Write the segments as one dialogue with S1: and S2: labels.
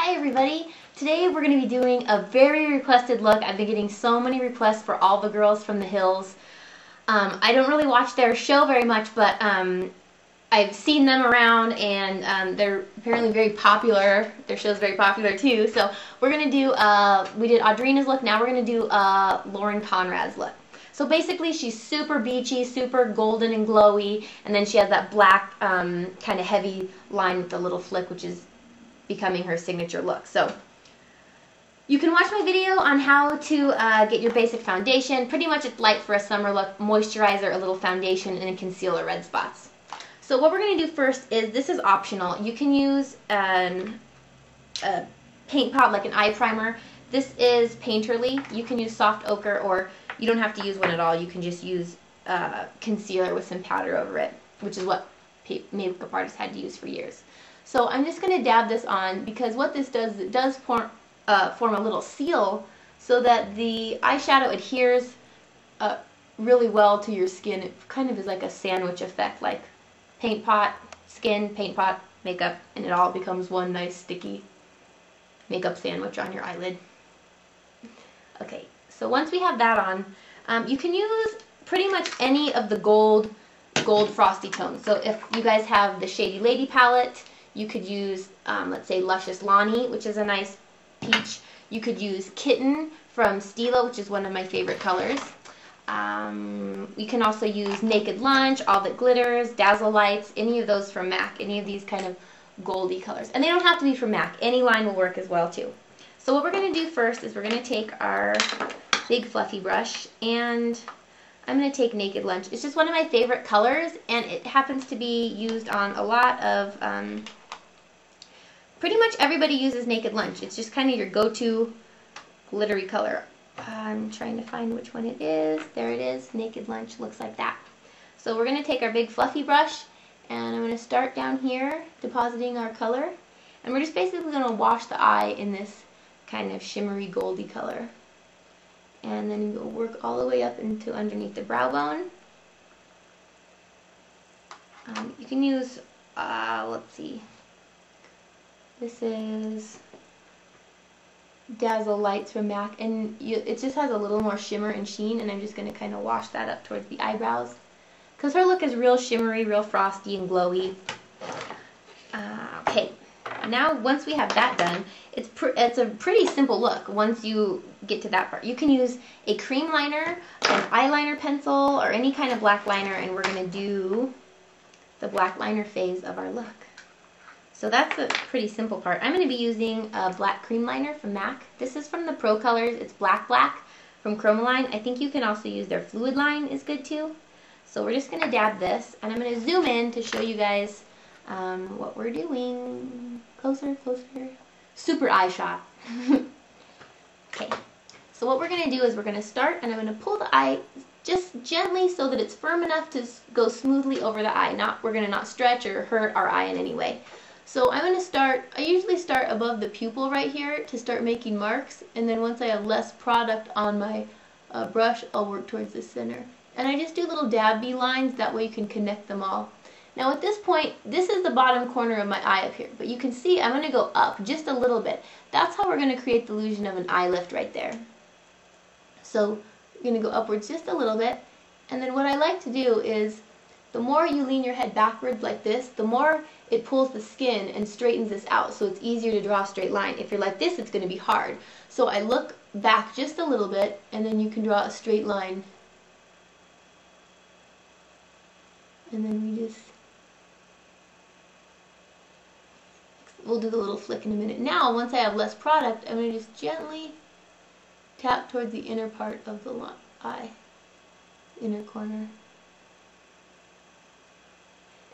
S1: Hi everybody! Today we're going to be doing a very requested look. I've been getting so many requests for all the girls from the hills. I don't really watch their show very much, but I've seen them around and they're apparently very popular. Their show's very popular too. So we're going to do, we did Audrina's look, now we're going to do Lauren Conrad's look. So basically she's super beachy, super golden and glowy, and then she has that black kind of heavy line with the little flick, which is becoming her signature look. So you can watch my video on how to get your basic foundation. Pretty much it's light for a summer look, moisturizer, a little foundation, and a concealer, red spots. So what we're going to do first is, this is optional. You can use a paint pot like an eye primer. This is Painterly. You can use soft ochre, or you don't have to use one at all. You can just use concealer with some powder over it, which is what makeup artists had to use for years. So I'm just going to dab this on, because what this does, it does form a little seal so that the eyeshadow adheres really well to your skin. It kind of is like a sandwich effect, like paint pot, skin, paint pot, makeup, and it all becomes one nice sticky makeup sandwich on your eyelid. Okay, so once we have that on, you can use pretty much any of the gold frosty tones. So if you guys have the Shady Lady palette, you could use, let's say, Luscious Lani, which is a nice peach. You could use Kitten from Stila, which is one of my favorite colors. You can also use Naked Lunch, All That Glitters, Dazzle Lights, any of those from MAC, any of these kind of goldy colors. And they don't have to be from MAC. Any line will work as well, too. So what we're going to do first is we're going to take our big fluffy brush, and I'm going to take Naked Lunch. It's just one of my favorite colors, and it happens to be used on a lot of, pretty much everybody uses Naked Lunch. It's just kind of your go-to glittery color. I'm trying to find which one it is. There it is. Naked Lunch looks like that. So we're going to take our big fluffy brush, and I'm going to start down here depositing our color. And we're just basically going to wash the eye in this kind of shimmery goldy color. And then we'll work all the way up into underneath the brow bone. You can use, let's see, this is Dazzle Lights from MAC, and it just has a little more shimmer and sheen, and I'm just going to kind of wash that up towards the eyebrows, because her look is real shimmery, real frosty and glowy. Okay, now once we have that done, it's a pretty simple look once you get to that part. You can use a cream liner, an eyeliner pencil, or any kind of black liner, and we're going to do the black liner phase of our look. So that's a pretty simple part. I'm going to be using a black cream liner from MAC. This is from the Pro Colors. It's Black from Chromaline. I think you can also use their Fluid line is good too. So we're just going to dab this, and I'm going to zoom in to show you guys what we're doing. Closer, closer. Super eye shot. Okay. So what we're going to do is we're going to start, and I'm going to pull the eye just gently so that it's firm enough to go smoothly over the eye. We're going to not stretch or hurt our eye in any way. So I'm going to start, I usually start above the pupil right here to start making marks, and then once I have less product on my brush, I'll work towards the center. And I just do little dabby lines, that way you can connect them all. Now at this point, this is the bottom corner of my eye up here, but you can see I'm going to go up just a little bit. That's how we're going to create the illusion of an eye lift right there. So you're going to go upwards just a little bit, and then what I like to do is, the more you lean your head backwards like this, the more it pulls the skin and straightens this out, so it's easier to draw a straight line. If you're like this, it's going to be hard. So I look back just a little bit, and then you can draw a straight line. And then we'll do the little flick in a minute. Now, once I have less product, I'm going to just gently tap towards the inner part of the eye, inner corner.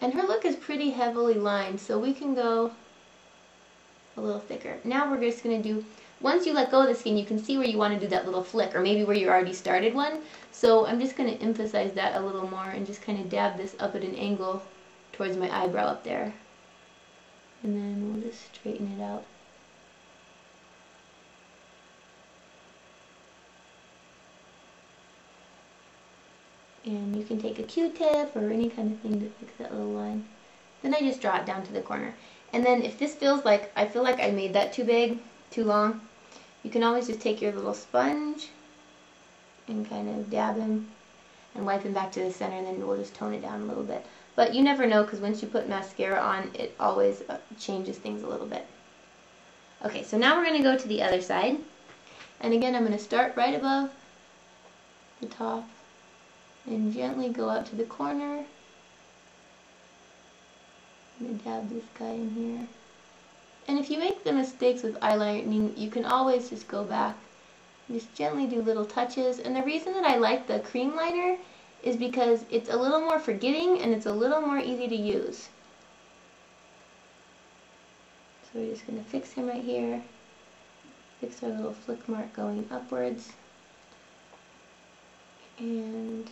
S1: And her look is pretty heavily lined, so we can go a little thicker. Now we're just going to do, once you let go of the skin, you can see where you want to do that little flick, or maybe where you already started one. So I'm just going to emphasize that a little more and just kind of dab this up at an angle towards my eyebrow up there. And then we'll just straighten it out. And you can take a Q-tip or any kind of thing to fix that little line. Then I just draw it down to the corner. And then if this feels like, I feel like I made that too big, too long, you can always just take your little sponge and kind of dab him and wipe him back to the center, and then we'll just tone it down a little bit. But you never know, because once you put mascara on, it always changes things a little bit. Okay, so now we're going to go to the other side. And again, I'm going to start right above the top and gently go out to the corner. I'm going to dab this guy in here. And if you make the mistakes with eyelining, you can always just go back and just gently do little touches. And the reason that I like the cream liner is because it's a little more forgiving and it's a little more easy to use. So we're just going to fix him right here. Fix our little flick mark going upwards. And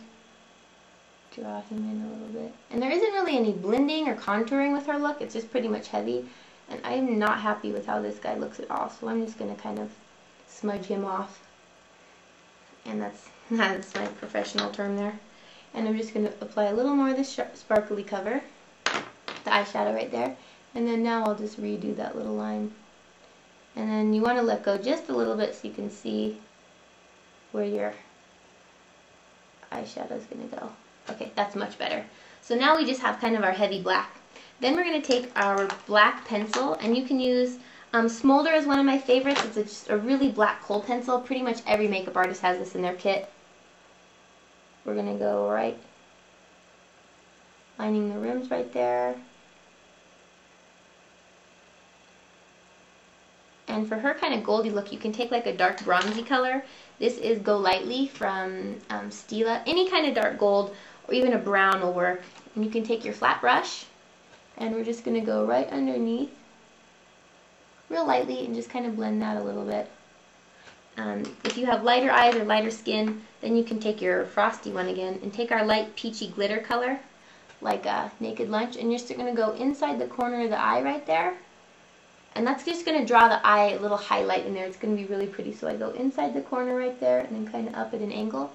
S1: draw him in a little bit. And there isn't really any blending or contouring with her look. It's just pretty much heavy. And I'm not happy with how this guy looks at all. So I'm just going to kind of smudge him off. And that's my professional term there. And I'm just going to apply a little more of this sparkly cover, the eyeshadow right there. And then now I'll just redo that little line. And then you want to let go just a little bit so you can see where your eyeshadow is going to go. Okay, that's much better. So now we just have kind of our heavy black. Then we're going to take our black pencil, and you can use Smolder is one of my favorites. It's just a really black kohl pencil. Pretty much every makeup artist has this in their kit. We're going to go right, lining the rims right there. And for her kind of goldy look, you can take like a dark bronzy color. This is Go Lightly from Stila. Any kind of dark gold or even a brown will work. And you can take your flat brush, and we're just going to go right underneath real lightly and just kind of blend that a little bit. If you have lighter eyes or lighter skin, then you can take your frosty one again and take our light peachy glitter color, like Naked Lunch, and you're just going to go inside the corner of the eye right there. And that's just going to draw the eye a little highlight in there. It's going to be really pretty. So I go inside the corner right there and then kind of up at an angle.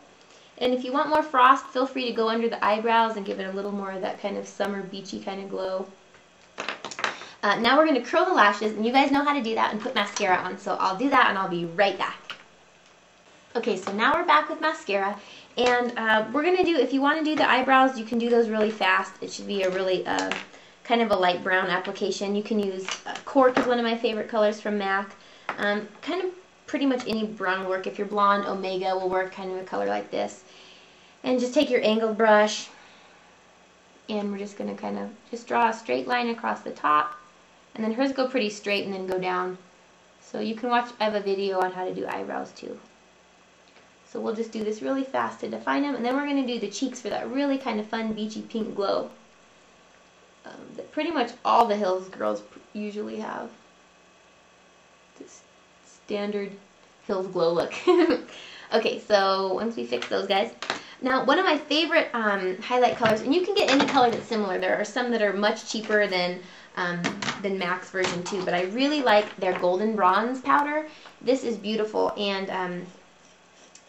S1: And if you want more frost, feel free to go under the eyebrows and give it a little more of that kind of summer beachy kind of glow. Now we're going to curl the lashes, and you guys know how to do that and put mascara on. So I'll do that and I'll be right back. Okay, so now we're back with mascara. And we're going to do, if you want to do the eyebrows, you can do those really fast. It should be a really kind of a light brown application. You can use Cork is one of my favorite colors from MAC. Kind of pretty much any brown will work. If you're blonde, Omega will work, kind of a color like this. And just take your angled brush, and we're just going to kind of just draw a straight line across the top. And then hers go pretty straight and then go down. So you can watch, I have a video on how to do eyebrows too. So we'll just do this really fast to define them, and then we're going to do the cheeks for that really kind of fun beachy pink glow that pretty much all the Hills girls usually have. This standard Hills glow look. Okay, so once we fix those guys. Now, one of my favorite highlight colors, and you can get any color that's similar. There are some that are much cheaper than MAC's version too, but I really like their Golden Bronze powder. This is beautiful, and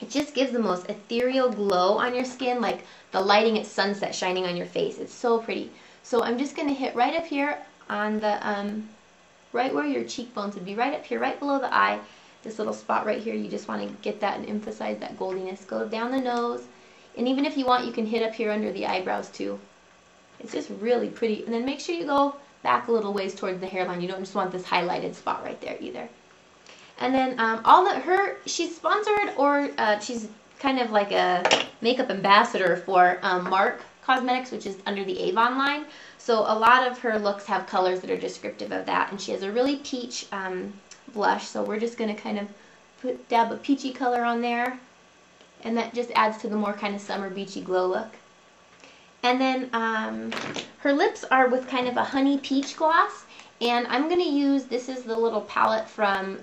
S1: it just gives the most ethereal glow on your skin, like the lighting at sunset shining on your face. It's so pretty. So I'm just going to hit right up here on the, right where your cheekbones would be, right up here, right below the eye. This little spot right here, you just want to get that and emphasize that goldiness. Go down the nose, and even if you want, you can hit up here under the eyebrows too. It's just really pretty. And then make sure you go back a little ways towards the hairline. You don't just want this highlighted spot right there either. And then she's sponsored, or she's kind of like a makeup ambassador for Marc Cosmetics, which is under the Avon line. So a lot of her looks have colors that are descriptive of that. And she has a really peach blush. So we're just going to kind of dab a peachy color on there. And that just adds to the more kind of summer beachy glow look. And then her lips are with kind of a honey peach gloss. And I'm going to use, this is the little palette from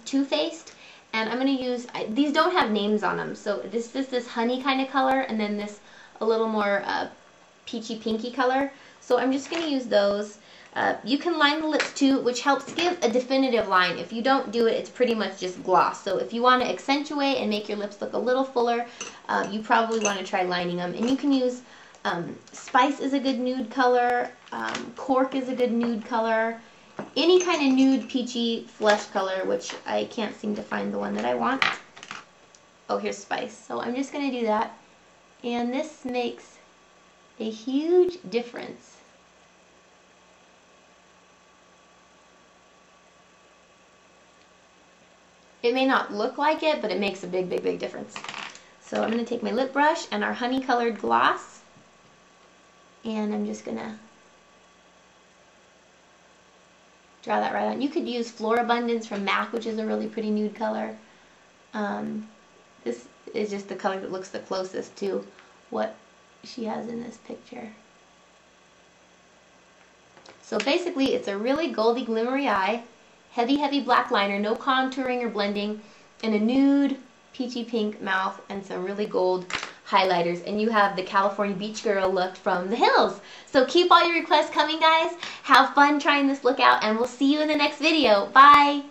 S1: Too Faced. And I'm going to use, these don't have names on them. So this is this honey kind of color, and then this a little more peachy pinky color. So I'm just going to use those. You can line the lips too, which helps give a definitive line. If you don't do it, it's pretty much just gloss. So if you want to accentuate and make your lips look a little fuller, you probably want to try lining them. And you can use Spice is a good nude color. Cork is a good nude color. Any kind of nude peachy flesh color, which I can't seem to find the one that I want. Oh, here's Spice. So I'm just going to do that. And this makes a huge difference. It may not look like it, but it makes a big, big, big difference. So I'm going to take my lip brush and our honey colored gloss, and I'm just going to draw that right on. You could use Florabundance from MAC, which is a really pretty nude color. This is just the color that looks the closest to what she has in this picture. So basically, it's a really goldy, glimmery eye, heavy, heavy black liner, no contouring or blending, and a nude, peachy pink mouth, and some really gold highlighters. And you have the California Beach Girl look from the hills. So keep all your requests coming, guys. Have fun trying this look out, and we'll see you in the next video. Bye!